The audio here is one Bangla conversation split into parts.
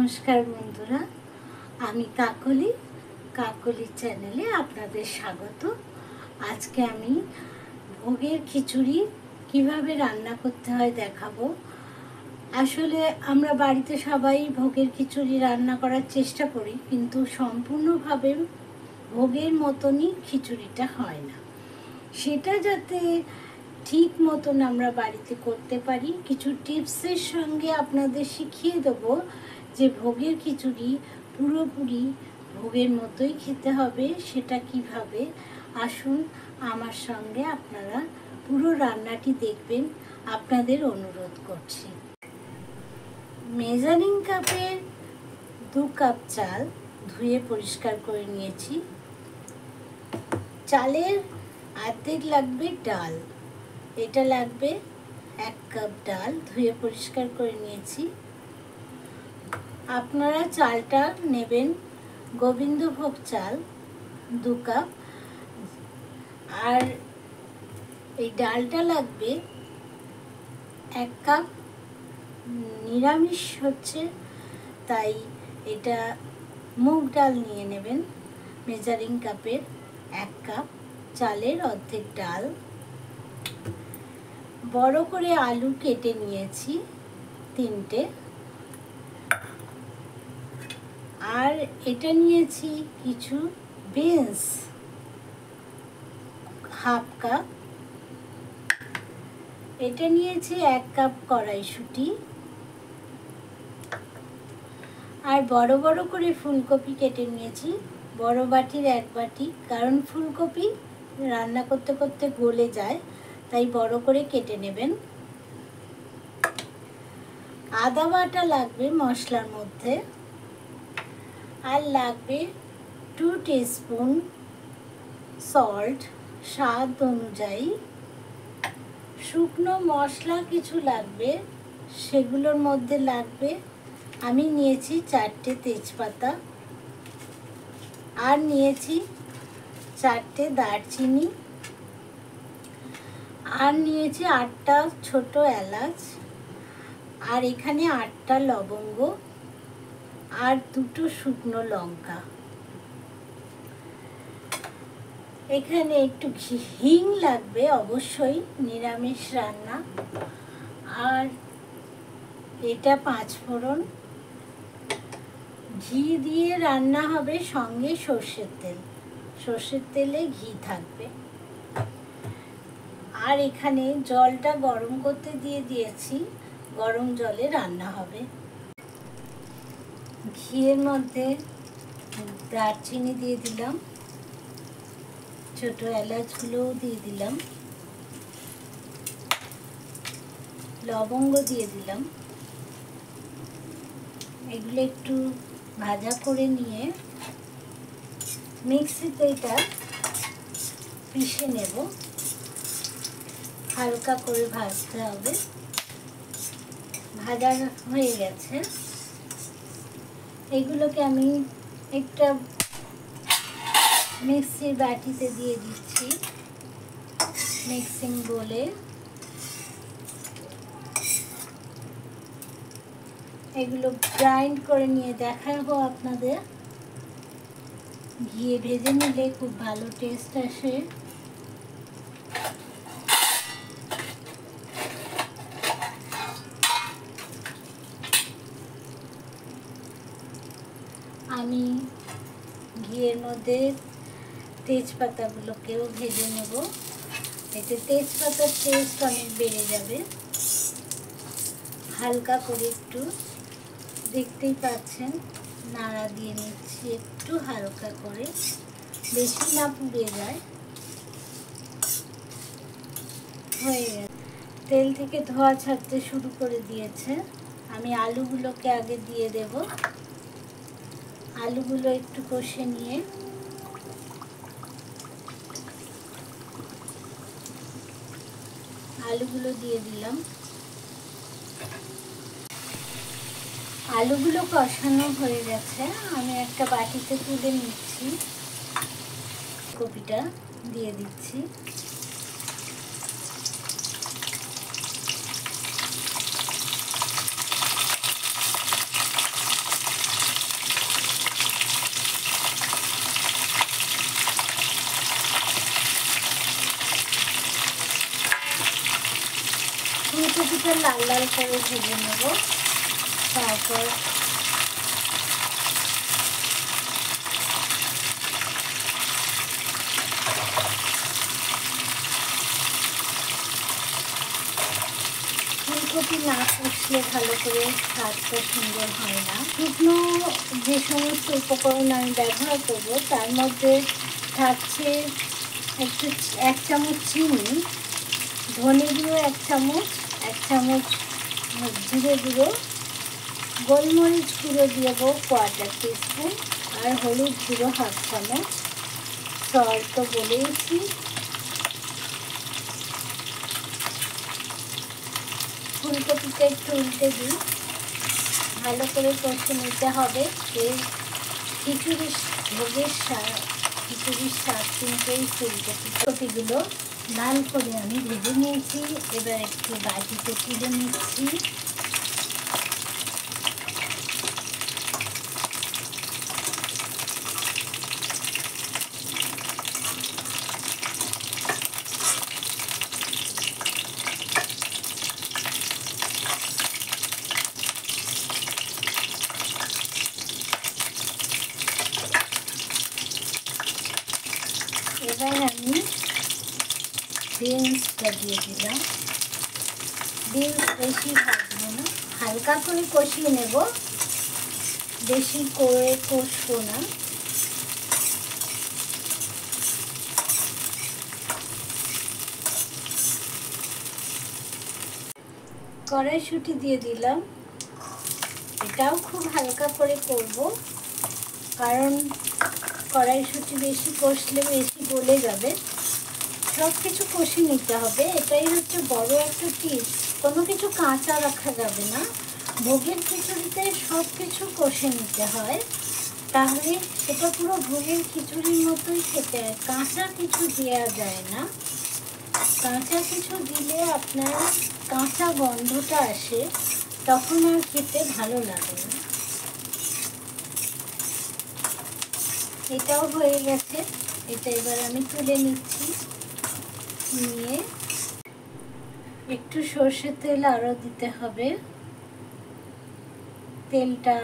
নমস্কার বন্ধুরা, আমি কাকলি। কাকলি চ্যানেলে আপনাদের স্বাগত। আজকে আমি ভোগের খিচুড়ি কিভাবে রান্না করতে হয় দেখাবো। আসলে আমরা বাড়িতে সবাই ভোগের খিচুড়ি রান্না করার চেষ্টা করি, কিন্তু সম্পূর্ণভাবে ভোগের মতনই খিচুড়িটা হয় না। সেটা যাতে ঠিক মতন আমরা বাড়িতে করতে পারি, কিছু টিপসের সঙ্গে আপনাদের শিখিয়ে দেবো যে ভোগের খিচুড়ি পুরোপুরি ভোগের মতোই খেতে হবে। সেটা কিভাবে, আসুন আমার সঙ্গে আপনারা পুরো রান্নাটি দেখবেন, আপনাদের অনুরোধ করছি। মেজারিং কাপের 2 কাপ চাল ধুয়ে পরিষ্কার করে নিয়েছি। চালের অর্ধেক লাগবে ডাল, এটা লাগবে 1 কাপ ডাল, ধুয়ে পরিষ্কার করে নিয়েছি। আপনারা চালটা নেবেন গোবিন্দভোগ চাল 2 কাপ, আর এই ডালটা লাগবে 1 কাপ। নিরামিষ হচ্ছে তাই এটা মুগ ডাল নিয়ে নেবেন। মেজারিং কাপের 1 কাপ চালের অর্ধেক ডাল। বড় করে আলু কেটে নিয়েছি 3টে, আর এটা নিয়েছি কিছু বিনস ½ কাপ। এটা নিয়েছি 1 কাপ কড়াইশুঁটি, আর বড় বড় করে ফুলকপি কেটে নিয়েছি বড় বাটির 1 বাটি, কারণ ফুলকপি রান্না করতে করতে গলে যায়, তাই বড় করে কেটে নেবেন। আদা বাটা লাগবে মশলার মধ্যে, আর লাগবে 2 টিস্পুন সল্ট স্বাদ অনুযায়ী। শুকনো মশলা কিছু লাগবে, সেগুলোর মধ্যে লাগবে, আমি নিয়েছি 4টে তেজপাতা, আর নিয়েছি 4টে দারচিনি, আর নিয়েছি 8টা ছোট এলাচ, আর এখানে 8টা লবঙ্গ, আর 2টো শুকনো লঙ্কা। এখানে একটু হিং লাগবে অবশ্যই, নিরামিষ রান্না। আর এটা 5 ফোড়ন। ঘি দিয়ে রান্না হবে, সঙ্গে সর্ষের তেল, সর্ষের তেলে ঘি থাকবে। আর এখানে জলটা গরম করতে দিয়ে দিয়েছি, গরম জলে রান্না হবে। ঘিয়ের মধ্যে দারচিনি দিয়ে দিলাম, ছোট এলাচগুলোও দিয়ে দিলাম, লবঙ্গ দিয়ে দিলাম। এগুলো একটু ভাজা করে নিয়ে মিক্সিতে এটা পিষে নেব। হালকা করে ভাজতে হবে। ভাজা হয়ে গেছে, এগুলোকে আমি একটা মিক্সির বাটিতে দিয়ে দিচ্ছি, মিক্সিং বলে। এগুলো গ্রাইন্ড করে নিয়ে দেখাবো আপনাদের। ঘিয়ে ভেজে নিলে খুব ভালো টেস্ট আসে। আমি ঘিয়ের মধ্যে তেজপাতাগুলোকেও ভেজে নেব, এতে তেজপাতার টেস্ট অনেক বেড়ে যাবে। হালকা করে একটু, দেখতেই পাচ্ছেন, নাড়া দিয়ে নিচ্ছি একটু হালকা করে, বেশি না পুড়ে যায়। হয়ে গেছে, তেল থেকে ধোঁয়া ছাড়তে শুরু করে দিয়েছে। আমি আলুগুলোকে আগে দিয়ে দেব। আলুগুলো একটু কষে নিয়ে আলুগুলো দিয়ে দিলাম। আলুগুলো কষানো হয়ে গেছে, আমি একটা বাটিতে তুলে নিচ্ছি। কপিটা দিয়ে দিচ্ছি। ফুলকপিটা লাল লাল করে ভেজে নেব। তারপর ফুলকপি না কষলে ভালো করে স্বাদটা সুন্দর হয় না। শুকনো যে সমস্ত উপকরণ আমি ব্যবহার করব তার মধ্যে থাকছে এক চামচ চিনি, ধনে গুঁড়ো 1 চামচ, 1 চামচ জিরে গুঁড়ো, গোলমরিচ গুঁড়ো দেবো 1/4 টিস্পুন, আর হলুদ গুঁড়ো 1/2 চামচ। সল্ট তো বলেইছি। ফুলকপিটা একটু উল্টে দিই, ভালো করে কষে নিতে হবে। এই খিচুড়ির ভোগের খিচুড়ির স্বাদ কিন্তু এই ফুলকপিগুলো লাল করে আমি ভেজে নিয়েছি। এবার একটু বাটিতে তুলে নিচ্ছি। এবার আমি বিনসটা দিয়ে দিলাম। বিনস বেশি ভাজবো না, হালকা করে কষিয়ে নেব, বেশি করে কষবো না। কড়াইশুঁটি দিয়ে দিলাম, এটাও খুব হালকা করে করব, কারণ কড়াইশুঁটি বেশি কষলে বেশি গলে যাবে। সব কিছু কষে নিতে হবে, এটাই হচ্ছে বড় একটা টিপস। কোনো কিছু কাঁচা রাখা যাবে না। ভোগের খিচুড়িতে সব কিছু কষে নিতে হয়, তাহলে সেটা পুরো ভোগের খিচুড়ির মতোই খেতে হয়। কাঁচা কিছু দেওয়া যায় না। কাঁচা কিছু দিলে আপনার কাঁচা গন্ধটা আসে, তখন আর খেতে ভালো লাগে না। এটাও হয়ে গেছে, এটা এবার আমি তুলে নিচ্ছি। নিয়ে একটু সর্ষের তেল আরও দিতে হবে। তেলটা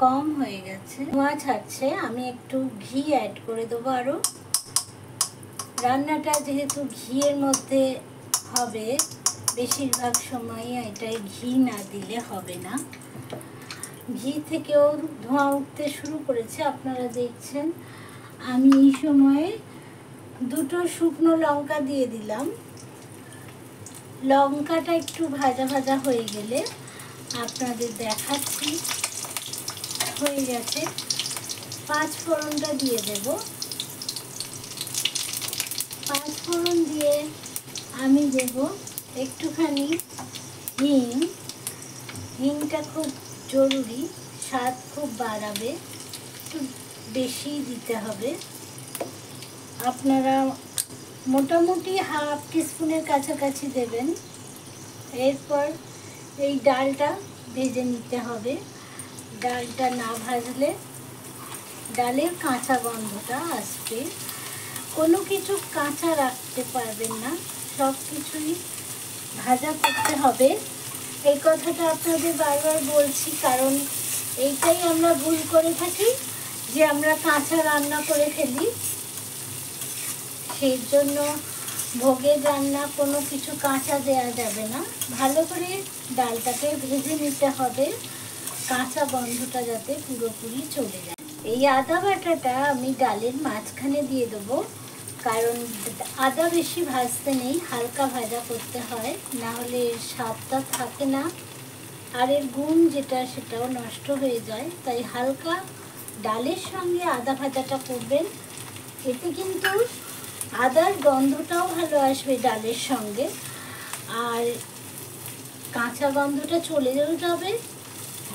কম হয়ে গেছে, ধোঁয়া ছাড়ছে, আমি একটু ঘি অ্যাড করে দেবো আরও। রান্নাটা যেহেতু ঘিয়ের মধ্যে হবে, বেশিরভাগ সময়ই এটাই ঘি না দিলে হবে না। ঘি থেকেও ধোঁয়া উঠতে শুরু করেছে, আপনারা দেখছেন। আমি এই সময়ে 2টো শুকনো লঙ্কা দিয়ে দিলাম। লঙ্কাটা একটু ভাজা ভাজা হয়ে গেলে আপনাদের দেখাচ্ছি। হয়ে গেছে, 5 ফোড়নটা দিয়ে দেব। 5 ফোড়ন দিয়ে আমি দেব একটুখানি হিং। হিংটা খুব জরুরি, স্বাদ খুব বাড়াবে, একটু বেশি দিতে হবে। আপনারা মোটামুটি 1/2 টিস্পুনের কাছাকাছি দেবেন। এরপর এই ডালটা ভেজে নিতে হবে। ডালটা না ভাজলে ডালের কাঁচা গন্ধটা আসবে। কোনো কিছু কাঁচা রাখতে পারবেন না, সব কিছুই ভাজা করতে হবে। এই কথাটা আপনাদের বারবার বলছি, কারণ এইটাই আমরা ভুল করে থাকি, যে আমরা কাঁচা রান্না করে ফেলি। সেই জন্য ভোগের রান্না কোনো কিছু কাঁচা দেওয়া যাবে না। ভালো করে ডালটাকে ভেজে নিতে হবে, কাঁচা গন্ধটা যাতে পুরোপুরি চলে যায়। এই আদা বাটাটা আমি ডালের মাঝখানে দিয়ে দেবো, কারণ আদা বেশি ভাজতে নেই, হালকা ভাজা করতে হয়, না হলে এর স্বাদটা থাকে না, আর এর গুণ যেটা সেটাও নষ্ট হয়ে যায়। তাই হালকা ডালের সঙ্গে আদা ভাজাটা করবেন, এতে কিন্তু আদার গন্ধটাও ভালো আসবে ডালের সঙ্গে, আর কাঁচা গন্ধটা চলেও যাবে।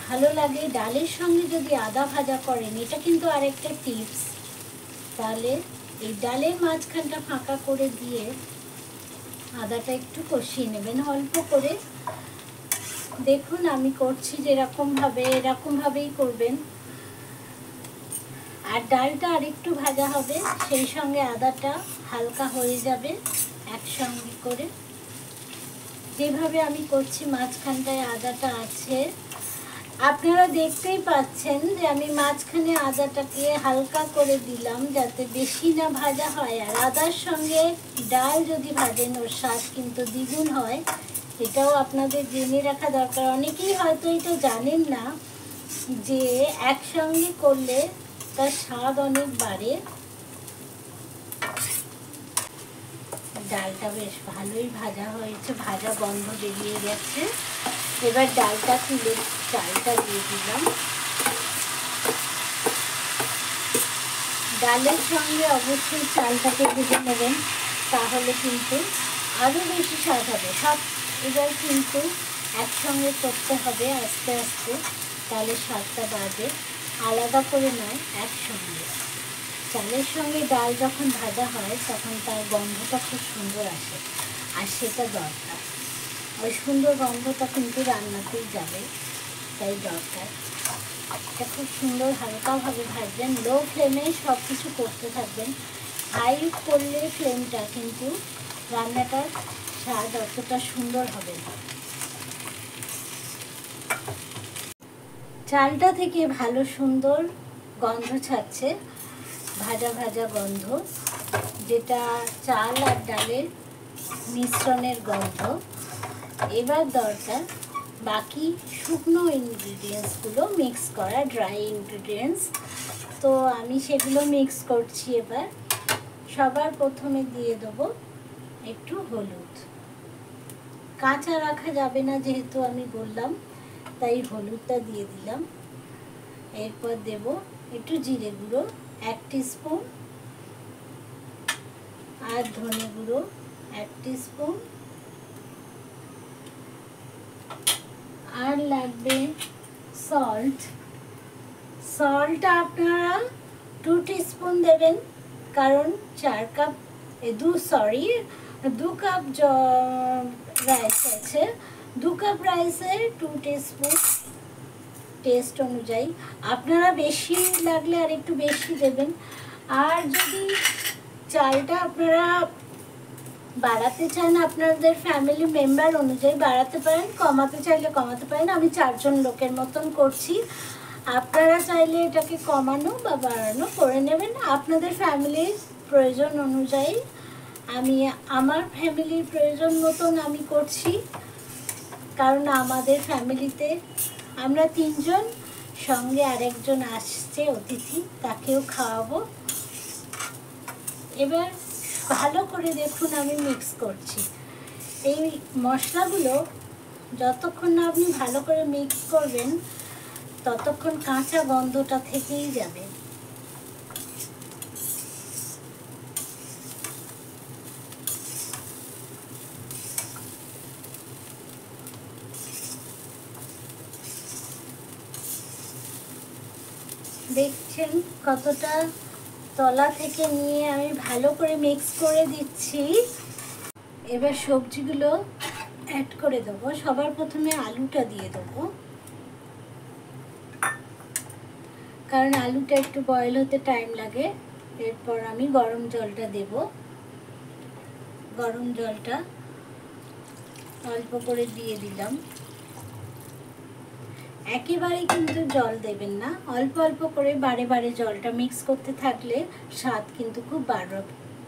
ভালো লাগে ডালের সঙ্গে যদি আদা ভাজা করেন, এটা কিন্তু আরেকটা টিপস। তাহলে এই ডালের মাঝখানটা ফাঁকা করে দিয়ে আদাটা একটু কষিয়ে নেবেন অল্প করে। দেখুন আমি করছি এরকমভাবেই করবেন। আর ডালটা আরেকটু ভাজা হবে, সেই সঙ্গে আদাটা হালকা হয়ে যাবে একসঙ্গে করে। যেভাবে আমি করছি মাঝখানটায় আদাটা আছে, আপনারা দেখতেই পাচ্ছেন যে আমি মাঝখানে আদাটাকে হালকা করে দিলাম যাতে বেশি না ভাজা হয়। আর আদার সঙ্গে ডাল যদি ভাজেন ওর স্বাদ কিন্তু দ্বিগুণ হয়, এটাও আপনাদের জেনে রাখা দরকার। অনেকেই হয়তো এটা জানেন না যে একসঙ্গে করলে তার স্বাদ অনেক বাড়ে। ডালটা বেশ ভালোই ভাজা হয়েছে, ভাজা গন্ধ বেরিয়ে গেছে। এবার ডালটা তুলে চালটা দিয়ে দিলাম। ডালের সঙ্গে অবশ্যই চালটাকে ভেজে নেবেন, তাহলে কিন্তু আরও বেশি স্বাদ হবে। সব এবার কিন্তু একসঙ্গে করতে হবে আস্তে আস্তে, তাহলে স্বাদটা বাড়বে, আলাদা করে নয়, একসঙ্গে। চালের সঙ্গে ডাল যখন ভাজা হয় তখন তার গন্ধটা খুব সুন্দর আসে, আর সেটা দরকার। ওই সুন্দর গন্ধটা কিন্তু রান্নাতেই যাবে, তাই দরকার। এটা খুব সুন্দর হালকাভাবে ভাজবেন, লো ফ্লেমে সব কিছু করতে থাকবেন। হাই করলে ফ্লেমটা কিন্তু রান্নাটার স্বাদ অতটা সুন্দর হবে না। চালটা থেকে ভালো সুন্দর গন্ধ ছাড়ছে, ভাজা ভাজা গন্ধ, যেটা চাল আর ডালের মিশ্রণের গন্ধ। এবার দরকার বাকি শুকনো ইনগ্রিডিয়েন্টসগুলো মিক্স করা, ড্রাই ইনগ্রিডিয়েন্টস। তো আমি সেগুলো মিক্স করছি এবার। সবার প্রথমে দিয়ে দেবো একটু হলুদ। কাঁচা রাখা যাবে না যেহেতু আমি বললাম, তাই হলুদটা দিয়ে দিলাম। এরপর দেব একটু জিরে গুঁড়ো 1 টিস্পুন, আর ধনে গুঁড়ো 1 টিস্পুন, আর লাগবে সল্ট। সল্টটা আপনারা 2 টিস্পুন দেবেন, কারণ 4 কাপ 2 কাপ রাইস আছে, 2 কাপ রাইসে 2 টিস্পুন টেস্ট অনুযায়ী। আপনারা বেশি লাগলে আর একটু বেশি দেবেন। আর যদি চালটা আপনারা বাড়াতে চান আপনাদের ফ্যামিলি মেম্বার অনুযায়ী বাড়াতে পারেন, কমাতে চাইলে কমাতে পারেন। আমি 4 জন লোকের মতন করছি, আপনারা চাইলে এটাকে কমানো বা বাড়ানো করে নেবেন আপনাদের ফ্যামিলির প্রয়োজন অনুযায়ী। আমি আমার ফ্যামিলির প্রয়োজন মতন আমি করছি, কারণ আমাদের ফ্যামিলিতে আমরা 3 জন, সঙ্গে আরেকজন আসছে অতিথি, তাকেও খাওয়াবো। এবার ভালো করে দেখুন আমি মিক্স করছি। এই মশলাগুলো যতক্ষণ না আপনি ভালো করে মিক্স করবেন ততক্ষণ কাঁচা গন্ধটা থেকেই যাবে। দেখছেন কতটা তলা থেকে নিয়ে আমি ভালো করে মিক্স করে দিচ্ছি। এবার সবজিগুলো অ্যাড করে দেবো। সবার প্রথমে আলুটা দিয়ে দেবো, কারণ আলুটা একটু বয়েল হতে টাইম লাগে। এরপর আমি গরম জলটা দেব। গরম জলটা অল্প করে দিয়ে দিলাম। একেবারে কিন্তু জল দেবেন না, অল্প অল্প করে বারে বারে জলটা মিক্স করতে থাকলে স্বাদ কিন্তু খুব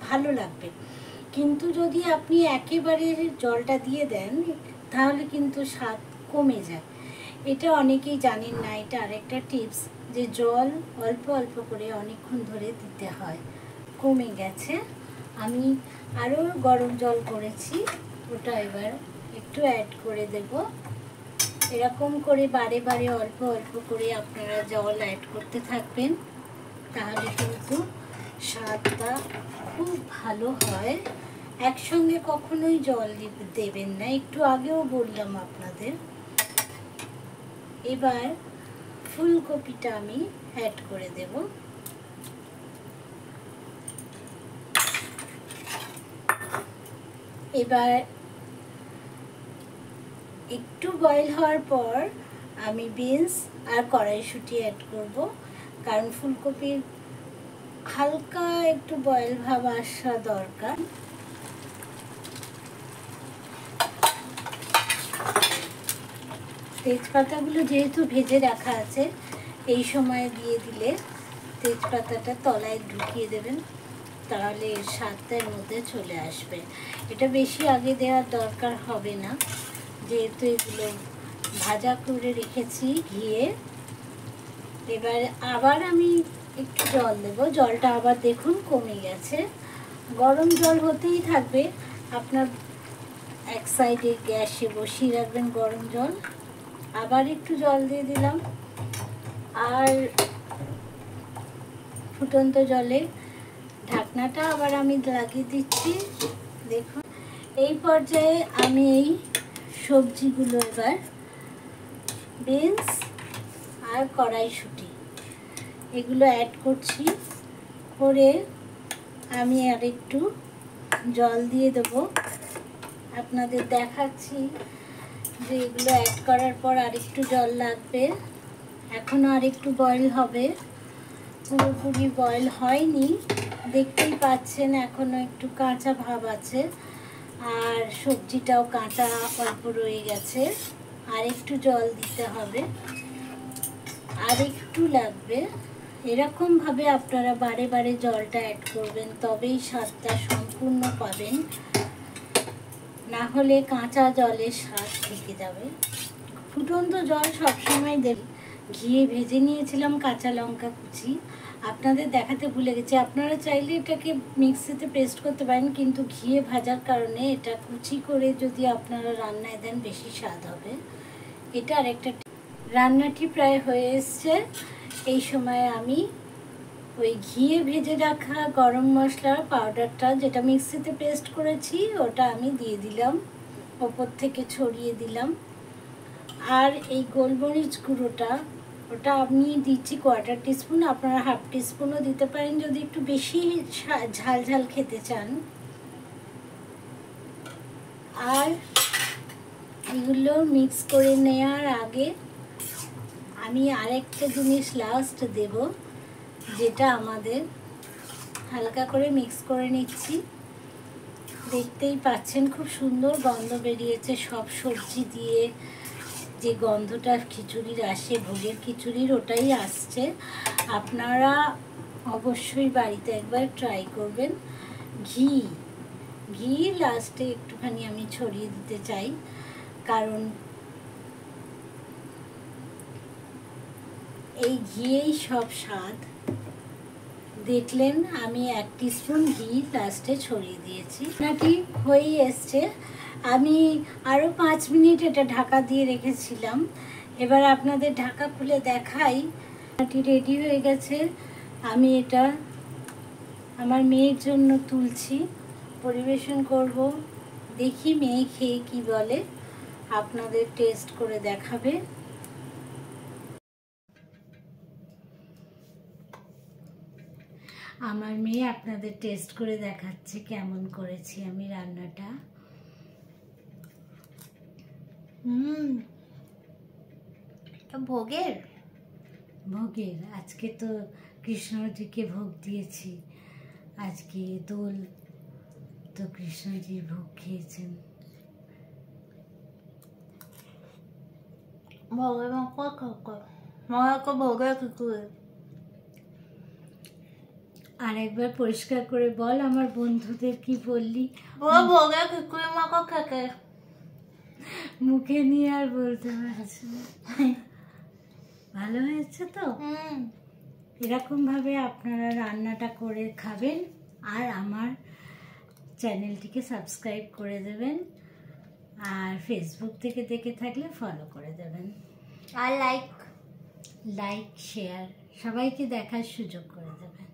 ভালো লাগবে। কিন্তু যদি আপনি একেবারে জলটা দিয়ে দেন তাহলে কিন্তু স্বাদ কমে যায়। এটা অনেকেই জানেন না, এটা আরেকটা টিপস, যে জল অল্প অল্প করে অনেকক্ষণ ধরে দিতে হয়। কমে গেছে, আমি আরও গরম জল করেছি, ওটা এবার একটু অ্যাড করে দেব। এরকম করে বারে বারে অল্প অল্প করে আপনারা জল অ্যাড করতে থাকবেন, তাহলে কিন্তু স্বাদটা খুব ভালো হয়। একসঙ্গে কখনোই জল দেবেন না, একটু আগেও বললাম আপনাদের। এবার ফুলকপিটা আমি অ্যাড করে দেব। এবার একটু বয়েল হওয়ার পর আমি বিনস আর কড়াইশুঁটি অ্যাড করব, কারণ ফুলকপির হালকা একটু বয়েল ভাব আসা দরকার। তেজপাতাগুলো যেহেতু ভেজে রাখা আছে, এই সময় দিয়ে দিলে তেজপাতাটা তলায় ঢুকিয়ে দেবেন, তাহলে এর স্বাদটা এর মধ্যে চলে আসবে। এটা বেশি আগে দেওয়ার দরকার হবে না, যেহেতু এগুলো ভাজা করে রেখেছি ঘিয়ে। এবার আবার আমি একটু জল দেবো, জলটা আবার দেখুন কমে গেছে। গরম জল হতেই থাকবে, আপনার এক সাইডে গ্যাসে বসিয়ে রাখবেন গরম জল। আবার একটু জল দিয়ে দিলাম, আর ফুটন্ত জলে ঢাকনাটা আবার আমি লাগিয়ে দিচ্ছি। দেখুন এই পর্যায়ে আমি এই সবজিগুলো, এবার বিনস আর কড়াইশুঁটি এগুলো অ্যাড করছি। করে আমি আর একটু জল দিয়ে দেবো। আপনাদের দেখাচ্ছি যে এগুলো অ্যাড করার পর আরেকটু জল লাগবে, এখনও আরেকটু বয়েল হবে, পুরোপুরি বয়েল হয়নি, দেখতেই পাচ্ছেন এখনও একটু কাঁচা ভাব আছে, আর সবজিটাও কাঁচা অল্প রয়ে গেছে। আর একটু জল দিতে হবে, আর একটু লাগবে। এরকমভাবে আপনারা বারে বারে জলটা অ্যাড করবেন, তবেই স্বাদটা সম্পূর্ণ পাবেন, না হলে কাঁচা জলের স্বাদ থেকে যাবে। ফুটন্ত জল সবসময় দেবেন। ঘিয়ে ভেজে নিয়েছিলাম কাঁচা লঙ্কা কুচি, আপনাদের দেখাতে ভুলে গেছি। আপনারা চাইলে এটাকে মিক্সিতে পেস্ট করতে পারেন, কিন্তু ঘিয়ে ভাজার কারণে এটা কুচি করে যদি আপনারা রান্নায় দেন বেশি স্বাদ হবে। এটা আরেকটা। রান্নাটি প্রায় হয়ে এসছে। এই সময় আমি ওই ঘিয়ে ভেজে রাখা গরম মশলার পাউডারটা, যেটা মিক্সিতে পেস্ট করেছি, ওটা আমি দিয়ে দিলাম, ওপর থেকে ছড়িয়ে দিলাম। আর এই গোলমরিচ গুঁড়োটা, ওটা আমি দিচ্ছি 1/4 টিস্পুন, আপনারা 1/2 টিস্পুনও দিতে পারেন যদি একটু বেশি ঝাল ঝাল খেতে চান। আর এগুলো মিক্স করে নেওয়ার আগে আমি আরেকটা জিনিস লাস্ট দেব, যেটা আমাদের হালকা করে মিক্স করে নিচ্ছি। দেখতেই পাচ্ছেন খুব সুন্দর গন্ধ বেরিয়েছে সব সবজি দিয়ে, যে গন্ধটা খিচুড়ির আসে, ভোগের খিচুড়ির, ওটাই আসছে। আপনারা অবশ্যই বাড়িতে একবার ট্রাই করবেন। ঘি লাস্টে একটুখানি আমি ছড়িয়ে দিতে চাই, কারণ এই ঘিয়েই সব স্বাদ। দেখলেন আমি 1 টিস্পুন ঘি লাস্টে ছড়িয়ে দিয়েছি। রান্নাটি হয়ে এসছে। আমি আরও 5 মিনিট এটা ঢাকা দিয়ে রেখেছিলাম। এবার আপনাদের ঢাকা খুলে দেখাই। রান্নাটি রেডি হয়ে গেছে। আমি এটা আমার মেয়ের জন্য তুলছি, পরিবেশন করব। দেখি মেয়ে খেয়ে কি বলে, আপনাদের টেস্ট করে দেখাবে। আমার মেয়ে আপনাদের টেস্ট করে দেখাচ্ছে কেমন করেছি আমি রান্নাটা। ভোগের আজকে তো কৃষ্ণজিকে ভোগ দিয়েছি, আজকে দোল, তো কৃষ্ণজির ভোগ খেয়েছেন। ভোগের আর একবার পরিষ্কার করে বল আমার বন্ধুদের কি বললি। মুখে নিয়ে আর বলতে পারছি না। ভালো হয়েছে তো? এরকম ভাবে আপনারা রান্নাটা করে খাবেন, আর আমার চ্যানেলটিকে সাবস্ক্রাইব করে দেবেন, আর ফেসবুক থেকে দেখে থাকলে ফলো করে দেবেন, আর লাইক শেয়ার সবাইকে দেখার সুযোগ করে দেবেন।